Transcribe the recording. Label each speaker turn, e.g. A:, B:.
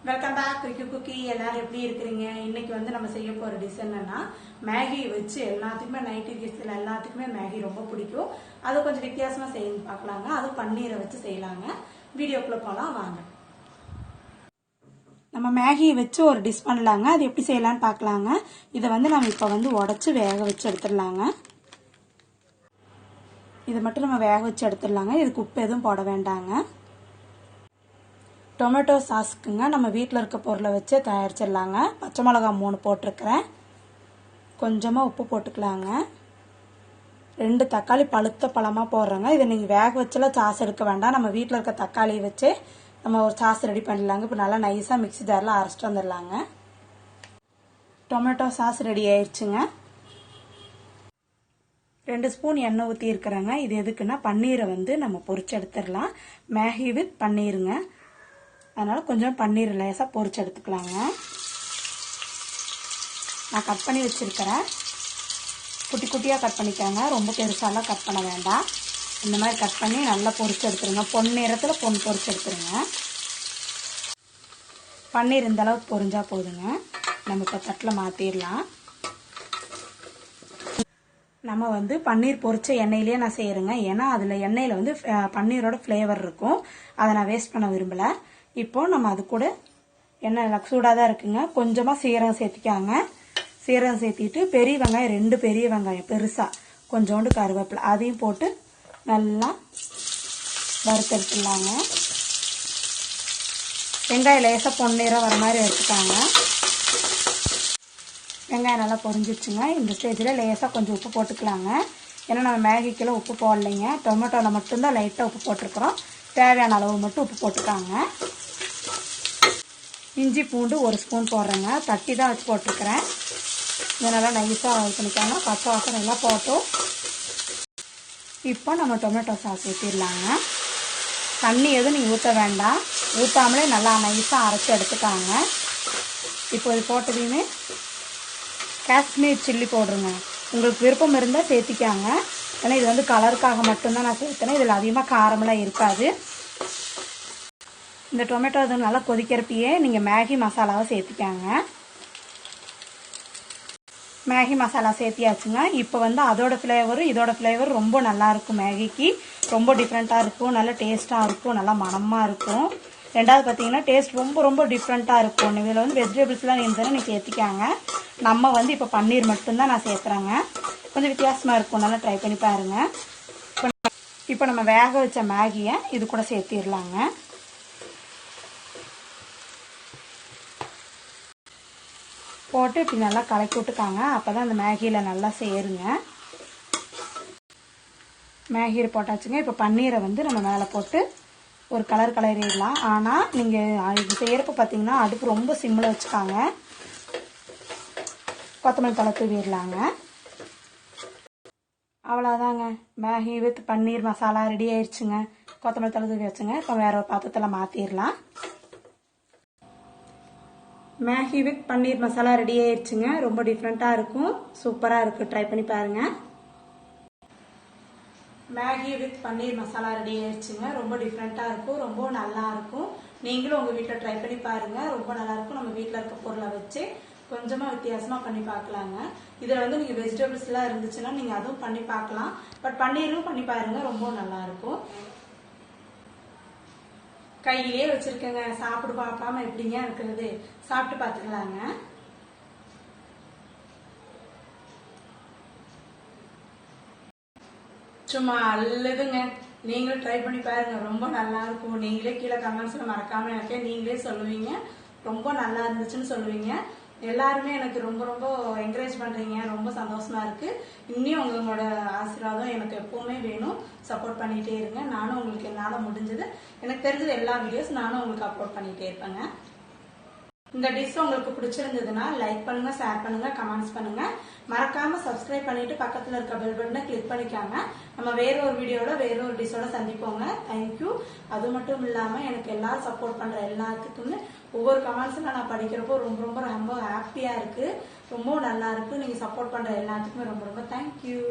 A: Welcome back cookie cookie. எல்லாரும் எப்படி இருக்கிறீங்க? இன்னைக்கு வந்து நம்ம செய்ய போற டிஷ் என்னன்னா மேகி வச்சு எல்லாத்துக்குமே நைட்டி கிட்ஸ்ல எல்லாத்துக்குமே மேகி ரொம்ப பிடிக்கும். அது கொஞ்சம் வித்தியாசமா செய்து பார்க்கலாங்க. அது பன்னீரை வச்சு செய்யலாங்க. வீடியோக்குள்ள போலாம் வாங்க. நம்ம மேகியை வச்சு ஒரு டிஷ் பண்ணலாங்க. அது எப்படி செய்யலாம்னு பார்க்கலாங்க. இதை வந்து நம்ம இப்போ வந்து உடைச்சு வேக வச்சு எடுத்துடலாங்க. இதை மட்டும் நம்ம வேக வச்சு எடுத்துடலாங்க. இதுக்கு உப்பு எதுவும் போட வேண்டாங்க. டொமேட்டோ சாஸ்க்குங்க நம்ம வீட்டில் இருக்க பொருளை வச்சு தயாரிச்சிடலாங்க. பச்சை மிளகா 3 போட்டிருக்கிறேன். கொஞ்சமாக உப்பு போட்டுக்கலாங்க. 2 தக்காளி பழுத்த பழமாக போடுறேங்க. இதை நீங்கள் வேக வச்செல்லாம் சாஸ் எடுக்க வேண்டாம். நம்ம வீட்டில் இருக்க தக்காளியை வச்சு நம்ம ஒரு சாஸ் ரெடி பண்ணிடலாங்க. இப்போ நல்லா நைஸாக மிக்ஸி ஜாரில் அரைச்சிட்டு வந்துடலாங்க. டொமேட்டோ சாஸ் ரெடி ஆயிடுச்சுங்க. 2 ஸ்பூன் எண்ணெய் ஊற்றி இருக்கிறேங்க. இது எதுக்குன்னா பன்னீரை வந்து நம்ம பொரிச்சு எடுத்துடலாம். மேகி வித் பன்னீருங்க. அதனால் கொஞ்சம் பன்னீர் லேசாக பொரிச்சு எடுத்துக்கலாங்க. நான் கட் பண்ணி வச்சுருக்கிறேன். குட்டி குட்டியாக கட் பண்ணிக்கோங்க. ரொம்ப பெருசாலாம் கட் பண்ண வேண்டாம். இந்த மாதிரி கட் பண்ணி நல்லா பொரிச்சு எடுத்துருங்க. பொன்னிறத்தில் பொரிச்சு எடுத்துருங்க. பன்னீர் இந்த அளவுக்கு பொரிஞ்சா போதுங்க. நம்ம இப்போ தட்டில் மாற்றிடலாம். நம்ம வந்து பன்னீர் பொரிச்ச எண்ணெயிலேயே நான் செய்கிறேங்க. ஏன்னா அதில் எண்ணெயில் வந்து பன்னீரோட ஃப்ளேவர் இருக்கும். அதை நான் வேஸ்ட் பண்ண விரும்பலை. இப்போ நம்ம அது கூட எண்ணெய் சூடாக தான் இருக்குங்க. கொஞ்சமாக சீரகம் சேர்த்திக்காங்க. சீரகம் சேர்த்திட்டு பெரிய வெங்காயம் 2 பெரிய வெங்காயம் பெருசாக கொஞ்சோண்டு கருவேப்பிலை அதையும் போட்டு நல்லா வறுத்தெடுத்துடலாங்க. வெங்காயம் லேசாக பொன்னிறம் வர மாதிரி எடுத்துக்காங்க. வெங்காயம் நல்லா பொரிஞ்சிச்சுங்க. இந்த ஸ்டேஜில் லேசாக கொஞ்சம் உப்பு போட்டுக்கலாங்க. ஏன்னா நம்ம மேகிக்கெல்லாம் உப்பு போடலைங்க. டொமேட்டோவில் மட்டும்தான் லைட்டாக உப்பு போட்டிருக்கிறோம். தேவையான அளவு மட்டும் உப்பு போட்டுக்காங்க. இஞ்சி பூண்டு 1 ஸ்பூன் போடுறேங்க. தட்டி தான் வச்சு போட்டிருக்கிறேன். இதை நல்லா நைஸாக இது பண்ணிக்காங்க. பச்சை வாசனை எல்லாம் போட்டோம். இப்போ நம்ம டொமேட்டோ சாஸ் ஊற்றிடலாங்க. தண்ணி எதுவும் நீங்கள் ஊற்ற வேண்டாம். ஊற்றாமலே நல்லா நைஸாக அரைச்சி எடுத்துக்காங்க. இப்போ இது போட்டதையுமே காஷ்மீர் சில்லி போடுறேங்க. உங்களுக்கு விருப்பம் இருந்தால் சேர்த்திக்காங்க. ஏன்னா இது வந்து கலருக்காக மட்டும்தான் நான் சேர்த்துனேன். இதில் அதிகமாக காரமெல்லாம் இருக்காது. இந்த டொமேட்டோ இது நல்லா கொதிக்கிறப்பயே நீங்கள் மேகி மசாலாவை சேர்த்திக்காங்க. மேகி மசாலா சேர்த்தியாச்சுங்க. இப்போ வந்து அதோட ஃப்ளேவரும் இதோட ஃப்ளேவர் ரொம்ப நல்லாயிருக்கும். மேகிக்கு ரொம்ப டிஃப்ரெண்ட்டாக இருக்கும். நல்லா டேஸ்ட்டாக இருக்கும். நல்லா மணமாக இருக்கும். ரெண்டாவது பார்த்தீங்கன்னா டேஸ்ட் ரொம்ப ரொம்ப டிஃப்ரெண்ட்டாக இருக்கும். இதில் வந்து வெஜிடபிள்ஸ்லாம் இருந்ததுன்னா நீங்கள் சேர்த்திக்காங்க. நம்ம வந்து இப்போ பன்னீர் மட்டும்தான் நான் சேர்த்துறேங்க. கொஞ்சம் வித்தியாசமாக இருக்கும். நல்லா ட்ரை பண்ணி பாருங்கள். இப்போ நம்ம வேக வச்ச மேகியை இது கூட சேர்த்திடலாங்க. போட்டு இப்படி நல்லா கலக்கி விட்டுக்காங்க. அப்போ தான் அந்த மேகியில் நல்லா சேருங்க. மேகியில் போட்டாச்சுங்க. இப்போ பன்னீரை வந்து நம்ம மேலே போட்டு ஒரு கலர் கலரிடலாம். ஆனால் நீங்கள் இது செய்கிறப்ப பார்த்தீங்கன்னா அடுப்பு ரொம்ப சிம்மில் வச்சுக்காங்க. கொத்தமல்லி தழை தூவிடலாங்க. அவ்வளோதாங்க. Maggi with paneer masala ready ஆயிடுச்சுங்க. கொத்தமல்லி தழை தூவி வச்சுங்க. இப்போ வேற ஒரு பாத்திரத்தில் மாற்றிடலாம். Maggi with paneer masala ready ஆயிடுச்சுங்க. ரொம்ப டிஃப்ரெண்ட்டாக இருக்கும். சூப்பராக இருக்குது. ட்ரை பண்ணி பாருங்கள். Maggi with paneer masala ready ஆயிடுச்சுங்க. ரொம்ப டிஃப்ரெண்ட்டாக இருக்கும். ரொம்ப நல்லா இருக்கும். நீங்களும் உங்கள் வீட்டில் ட்ரை பண்ணி பாருங்கள். ரொம்ப நல்லாயிருக்கும். நம்ம வீட்டில் இருக்க பொருளை வச்சு கொஞ்சமாக வித்தியாசமாக பண்ணி பார்க்கலாங்க. இதில் வந்து நீங்கள் வெஜிடபிள்ஸ்லாம் இருந்துச்சுன்னா நீங்கள் அதுவும் பண்ணி பார்க்கலாம். பட் பன்னீரும் பண்ணி பாருங்கள். ரொம்ப நல்லாயிருக்கும். கையிலே வச்சிருக்கேங்க. சாப்பிடு பார்க்காம எப்படிங்க இருக்கிறது? சாப்பிட்டு பார்த்துக்கலாங்க. சும்மா அல்லதுங்க. நீங்களும் ட்ரை பண்ணி பாருங்க. ரொம்ப நல்லா இருக்கும். நீங்களே கீழே கமெண்ட்ஸ்ல மறக்காம எனக்கு நீங்களே சொல்லுவீங்க. ரொம்ப நல்லா இருந்துச்சுன்னு சொல்லுவீங்க. எல்லாருமே எனக்கு ரொம்ப ரொம்ப என்கரேஜ் பண்றீங்க. ரொம்ப சந்தோஷமா இருக்கு. இன்னும் உங்களோட ஆசீர்வாதம் எனக்கு எப்பவுமே வேணும். சப்போர்ட் பண்ணிட்டே இருங்க. நானும் உங்களுக்கு என்னால் முடிஞ்சது எனக்கு தெரிஞ்சது எல்லா வீடியோஸ் நானும் உங்களுக்கு அப்லோட் பண்ணிட்டே இருப்பேங்க. இந்த டிஷ் உங்களுக்கு பிடிச்சிருந்ததுன்னா லைக் பண்ணுங்க, ஷேர் பண்ணுங்க, கமெண்ட்ஸ் பண்ணுங்க. மறக்காம சப்ஸ்கிரைப் பண்ணிட்டு பக்கத்துல இருக்க பெல் பட்டனை கிளிக் பண்ணிக்காங்க. நம்ம வேற ஒரு வீடியோட வேற ஒரு டிஷ்ஷோட சந்திப்போங்க. தேங்க்யூ. அது மட்டும் இல்லாம எனக்கு எல்லாரும் சப்போர்ட் பண்ற எல்லாத்துக்குமே ஒவ்வொரு கமெண்ட்ஸ்ல நான் படிக்கிறப்போ ரொம்ப ரொம்ப ரொம்ப ஹாப்பியா இருக்கு. ரொம்ப நல்லா இருக்கு. நீங்க சப்போர்ட் பண்ற எல்லாத்துக்குமே ரொம்ப ரொம்ப தேங்க்யூ.